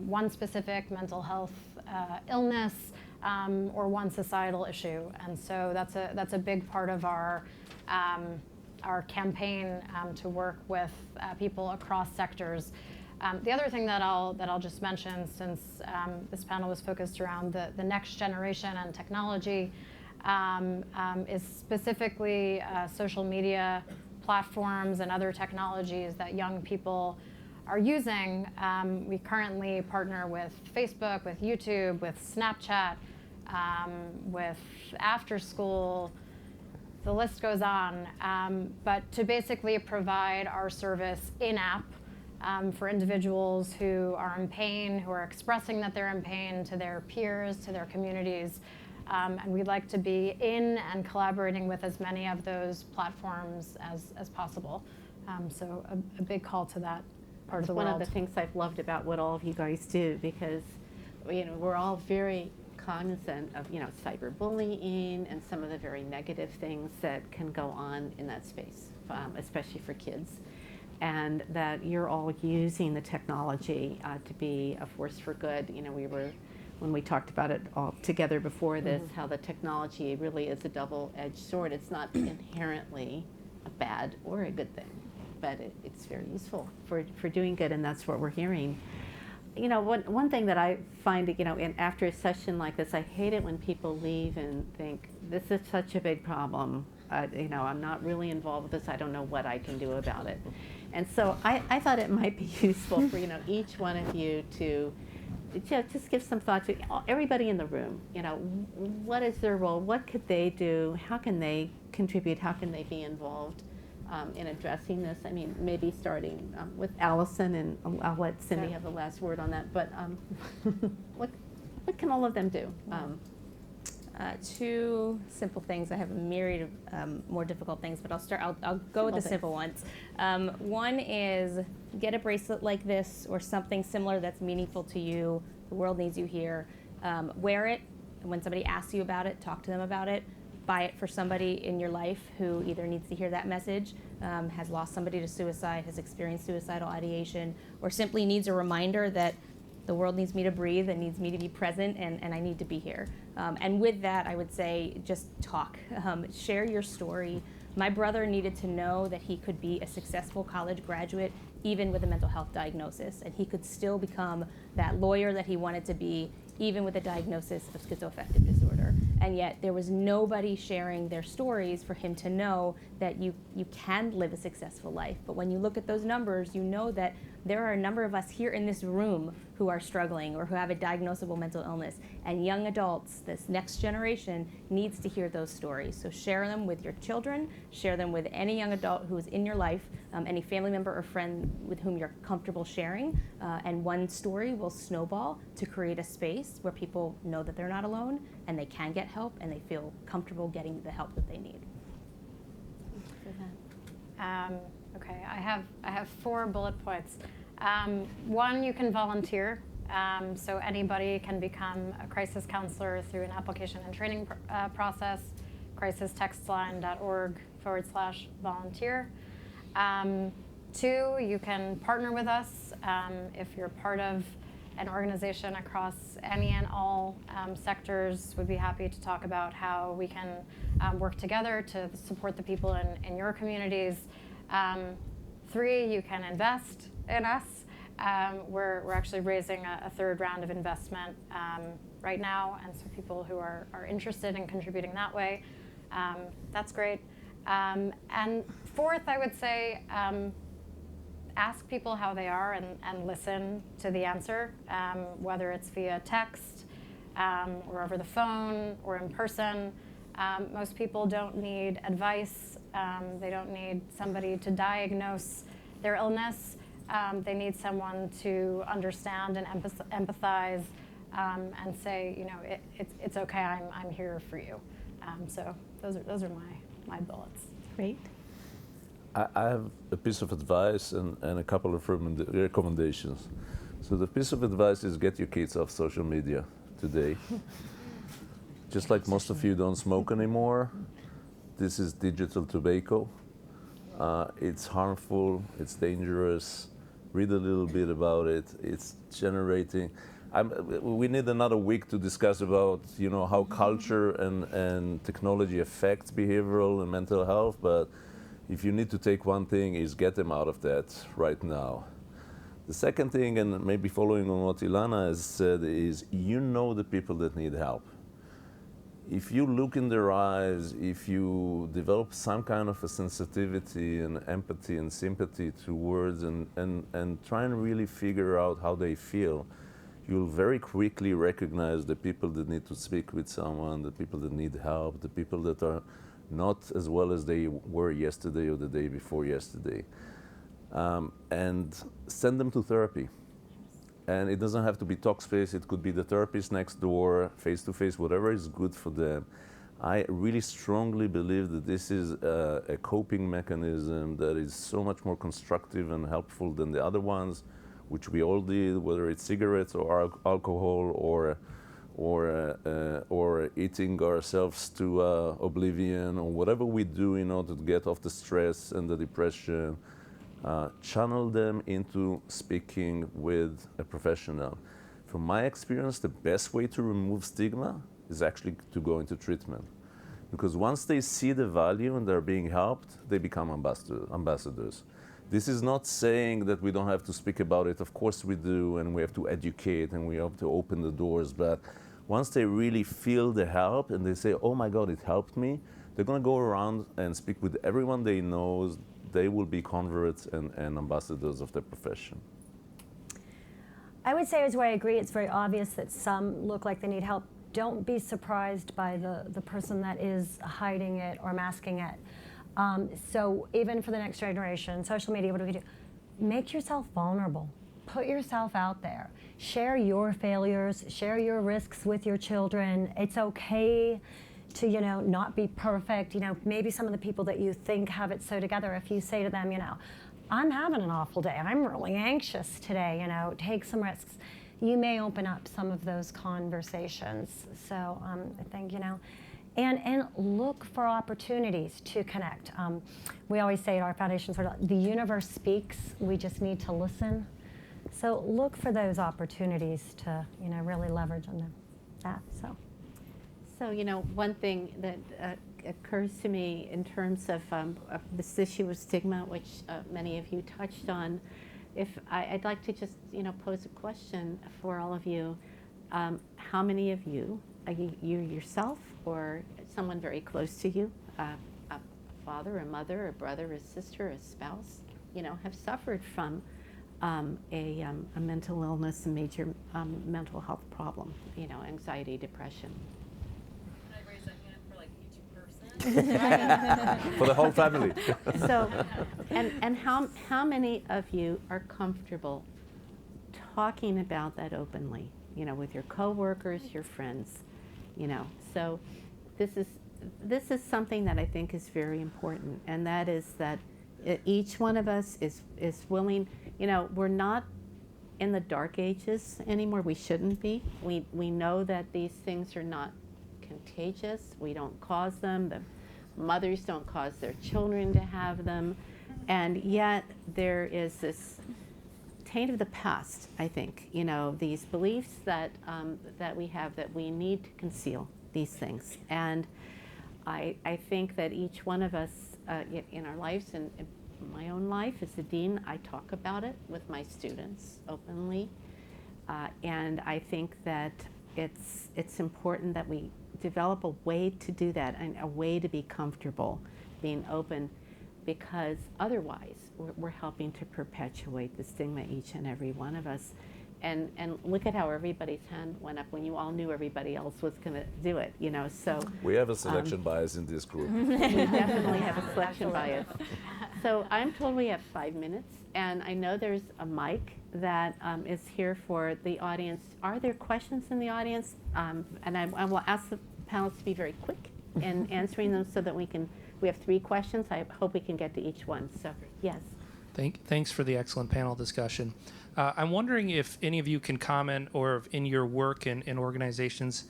one specific mental health illness or one societal issue. And so that's a big part of our campaign to work with people across sectors. The other thing that I'll just mention, since this panel was focused around the next generation and technology, is specifically social media platforms and other technologies that young people are using. We currently partner with Facebook, with YouTube, with Snapchat, with After School. The list goes on, but to basically provide our service in-app for individuals who are in pain, who are expressing that they're in pain to their peers, to their communities. And we'd like to be in and collaborating with as many of those platforms as possible. So a big call to that part of the world. One of the things I've loved about what all of you guys do, because we're all very cognizant of cyberbullying and some of the very negative things that can go on in that space, especially for kids, and that you're all using the technology to be a force for good. When we talked about it all together before this, how the technology really is a double-edged sword. It's not inherently a bad or a good thing, but it's very useful for doing good, and that's what we're hearing. One thing that I find, after a session like this, I hate it when people leave and think, this is such a big problem. I'm not really involved with this. I don't know what I can do about it. And so I thought it might be useful for, each one of you to just give some thought to everybody in the room. What is their role? What could they do? How can they contribute? How can they be involved in addressing this? I mean, maybe starting with Alison, and I'll let Cindy have the last word on that. But what can all of them do? Two simple things. I have a myriad of more difficult things, but I'll go with the simple ones. One is get a bracelet like this or something similar that's meaningful to you. The world needs you here. Wear it, and when somebody asks you about it, talk to them about it. Buy it for somebody in your life who either needs to hear that message, has lost somebody to suicide, has experienced suicidal ideation, or simply needs a reminder that the world needs me to breathe and needs me to be present, and I need to be here. And with that, I would say just talk. Share your story. My brother needed to know that he could be a successful college graduate even with a mental health diagnosis, and he could still become that lawyer that he wanted to be even with a diagnosis of schizoaffective disorder. And yet there was nobody sharing their stories for him to know that you can live a successful life. But when you look at those numbers, you know that there are a number of us here in this room who are struggling or who have a diagnosable mental illness. And young adults, this next generation, needs to hear those stories. So share them with your children, share them with any young adult who is in your life, any family member or friend with whom you're comfortable sharing. And one story will snowball to create a space where people know that they're not alone and they can get help and they feel comfortable getting the help that they need. Okay, I have 4 bullet points. One, you can volunteer. So anybody can become a crisis counselor through an application and training process, crisistextline.org/volunteer. 2, you can partner with us if you're part of an organization across any and all sectors. We'd be happy to talk about how we can work together to support the people in your communities. 3, you can invest in us. We're actually raising a 3rd round of investment right now, and so people who are interested in contributing that way, that's great. And fourth, I would say, ask people how they are and listen to the answer, whether it's via text or over the phone or in person. Most people don't need advice. They don't need somebody to diagnose their illness. They need someone to understand and empathize and say, you know, it's okay, I'm here for you. So those are my bullets. Great. I have a piece of advice and a couple of recommendations. So the piece of advice is get your kids off social media today. Just like most of you don't smoke anymore, this is digital tobacco. It's harmful, it's dangerous. Read a little bit about it. It's generating. We need another week to discuss about, you know, how culture and technology affects behavioral and mental health, but if you need to take one thing, is get them out of that right now. The second thing, and maybe following on what Elana has said, is you know the people that need help. If you look in their eyes, if you develop some kind of a sensitivity and empathy and sympathy towards and try and really figure out how they feel, you'll very quickly recognize the people that need to speak with someone, the people that need help, the people that are not as well as they were yesterday or the day before yesterday. And send them to therapy. And it doesn't have to be Talkspace, it could be the therapist next door, face-to-face, whatever is good for them. I really strongly believe that this is a coping mechanism that is so much more constructive and helpful than the other ones, which we all did, whether it's cigarettes or alcohol or eating ourselves to oblivion, or whatever we do in order to get off the stress and the depression. Channel them into speaking with a professional. From my experience, the best way to remove stigma is actually to go into treatment. Because once they see the value and they're being helped, they become ambassadors. This is not saying that we don't have to speak about it. Of course we do, and we have to educate and we have to open the doors. But once they really feel the help and they say, oh my God, it helped me, they're going to go around and speak with everyone they know. They will be converts and ambassadors of their profession. I would say, as I agree, it's very obvious that some look like they need help. Don't be surprised by the person that is hiding it or masking it. So even for the next generation, social media, what do we do? Make yourself vulnerable. Put yourself out there. Share your failures, share your risks with your children. It's okay to, you know, not be perfect. You know, maybe some of the people that you think have it so together, if you say to them, you know, I'm having an awful day, I'm really anxious today, you know, take some risks. You may open up some of those conversations. So I think, you know, and look for opportunities to connect. We always say at our foundation, sort of, the universe speaks, we just need to listen. So look for those opportunities to, you know, really leverage on that. So, you know, one thing that occurs to me in terms of this issue of stigma, which many of you touched on, I'd like to just, you know, pose a question for all of you. How many of you, you yourself or someone very close to you, a father, a mother, a brother, a sister, a spouse, you know, have suffered from a mental illness, a major mental health problem, you know, anxiety, depression? For the whole family. So, and how many of you are comfortable talking about that openly, you know, with your coworkers, your friends, you know? So this is something that I think is very important, and that is that each one of us is willing, you know, we're not in the dark ages anymore. We shouldn't be. We know that these things are not contagious. We don't cause them. The mothers don't cause their children to have them. And yet there is this taint of the past, I think, you know, these beliefs that we have that we need to conceal these things. And I think that each one of us in our lives, and in my own life as a dean, I talk about it with my students openly. And I think that it's important that we develop a way to do that and a way to be comfortable being open, because otherwise we're helping to perpetuate the stigma, each and every one of us. And look at how everybody's hand went up when you all knew everybody else was going to do it, you know. So We have a selection bias in this group. we definitely have a selection bias. So I'm told we have 5 minutes, and I know there's a mic that is here for the audience. Are there questions in the audience? And I will ask the panelists to be very quick in answering them so that we have 3 questions. I hope we can get to each one. So, yes. Thanks for the excellent panel discussion. I'm wondering if any of you can comment, or if in your work in organizations,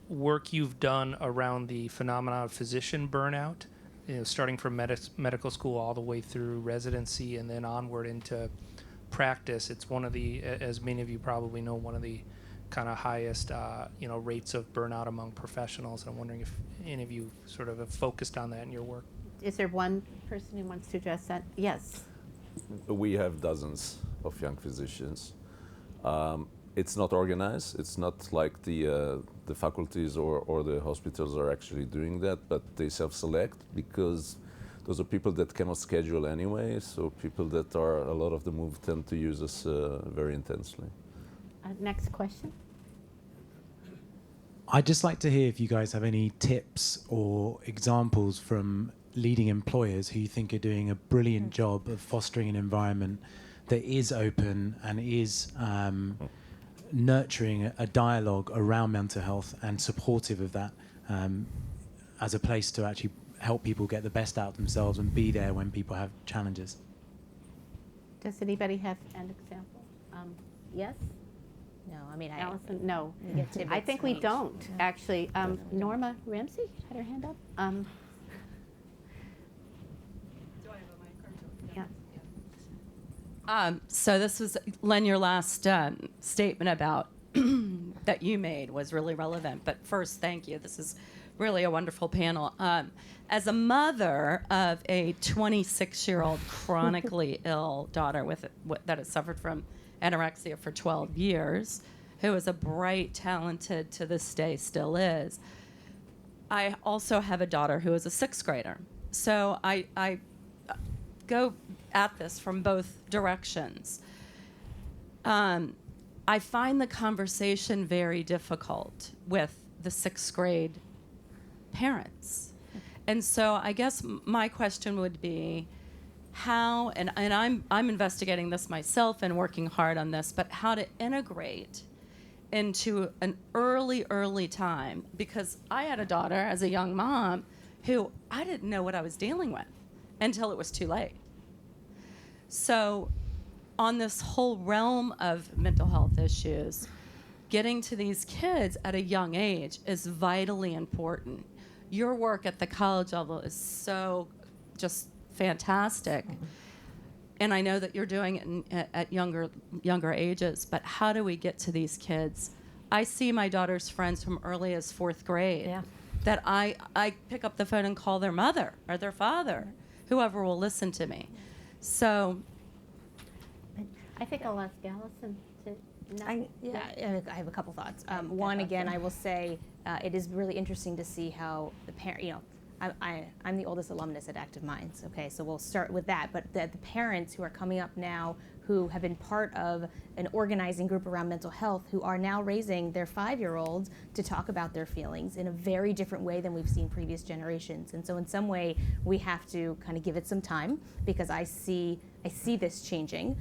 work you've done around the phenomenon of physician burnout, starting from medical school all the way through residency and then onward into practice. It's one of the, as many of you probably know, one of the kind of highest rates of burnout among professionals. And I'm wondering if any of you sort of have focused on that in your work. Is there one person who wants to address that? Yes. We have dozens of young physicians. It's not organized. It's not like the faculties or the hospitals are actually doing that, but they self-select, because those are people that cannot schedule anyway. So people that are, a lot of them who tend to use us very intensely. Next question. I'd just like to hear if you guys have any tips or examples from leading employers who you think are doing a brilliant job of fostering an environment that is open and is nurturing a dialogue around mental health and supportive of that as a place to actually help people get the best out of themselves and be there when people have challenges. Does anybody have an example? Yes? No, I mean, Alison? No. we get tidbits I think from we each. don't, Yeah. actually. Norma Ramsey had her hand up. Yeah. So this was, Len, your last statement about that you made was really relevant. But first, thank you. This is really a wonderful panel. As a mother of a 26-year-old chronically ill daughter that has suffered from anorexia for 12 years, who is a bright, talented, to this day still is, I also have a daughter who is a 6th grader. So I go at this from both directions. I find the conversation very difficult with the 6th grade parents. And so I guess my question would be how, and I'm investigating this myself and working hard on this, but how to integrate into an early time, because I had a daughter as a young mom who I didn't know what I was dealing with until it was too late. So on this whole realm of mental health issues, getting to these kids at a young age is vitally important. Your work at the college level is so just fantastic. And I know that you're doing it at younger ages, but how do we get to these kids? I see my daughter's friends from early as 4th grade that I pick up the phone and call their mother or their father, whoever will listen to me. So I think I'll ask Alison to. I have a couple thoughts. One, again, I will say it is really interesting to see how the parent, I'm the oldest alumnus at Active Minds, okay, so we'll start with that. But the parents who are coming up now who have been part of an organizing group around mental health who are now raising their 5-year-olds to talk about their feelings in a very different way than we've seen previous generations. And so in some way, we have to kind of give it some time, because I see this changing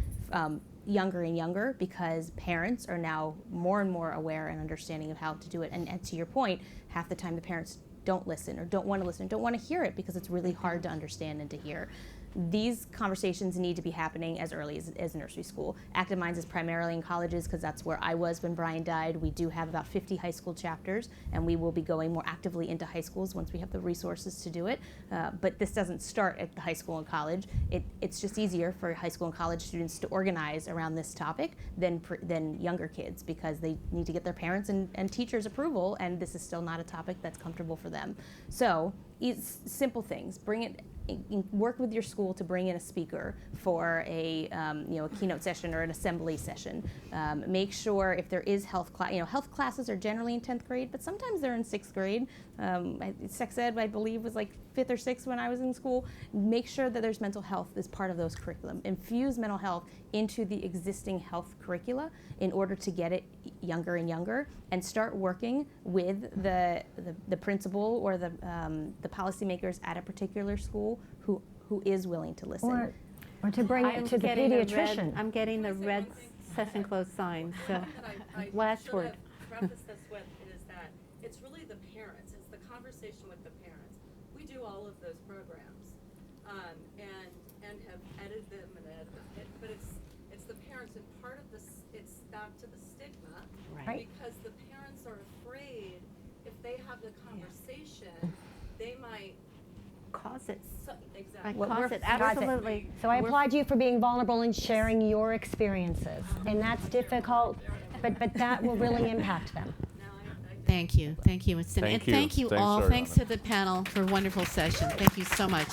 younger and younger, because parents are now more and more aware and understanding of how to do it. And to your point, half the time the parents don't listen or don't want to listen, don't want to hear it, because it's really hard to understand and to hear. These conversations need to be happening as early as nursery school. Active Minds is primarily in colleges, because that's where I was when Brian died. We do have about 50 high school chapters, and we will be going more actively into high schools once we have the resources to do it. But this doesn't start at the high school and college. It's just easier for high school and college students to organize around this topic than younger kids, because they need to get their parents and teachers' approval, and this is still not a topic that's comfortable for them. So simple things. Bring it. Work with your school to bring in a speaker for a a keynote session or an assembly session. Make sure if there is health class, health classes are generally in 10th grade, but sometimes they're in 6th grade. Sex ed, I believe, was like 5th or 6th when I was in school. Make sure that there's mental health as part of those curriculum. Infuse mental health into the existing health curricula in order to get it younger and younger, and start working with the principal or the policymakers at a particular school who is willing to listen. Or to bring it to the pediatrician. I'm getting the red session closed sign. So last word. Preface this with is that it's really the parents. It's the conversation with the parents. We do all of those programs, and have edited them but it's the parents, and part of this, it's back to the stigma, Right. because the parents are afraid if they have the conversation, they might Cause it. exactly. Cause it. Absolutely. So I applaud you for being vulnerable and sharing your experiences. And that's difficult, but that will really impact them. Thank you. Thank you, Winston. Thank And you. thank you Thanks, all. Ariana. Thanks to the panel for a wonderful session. Thank you so much.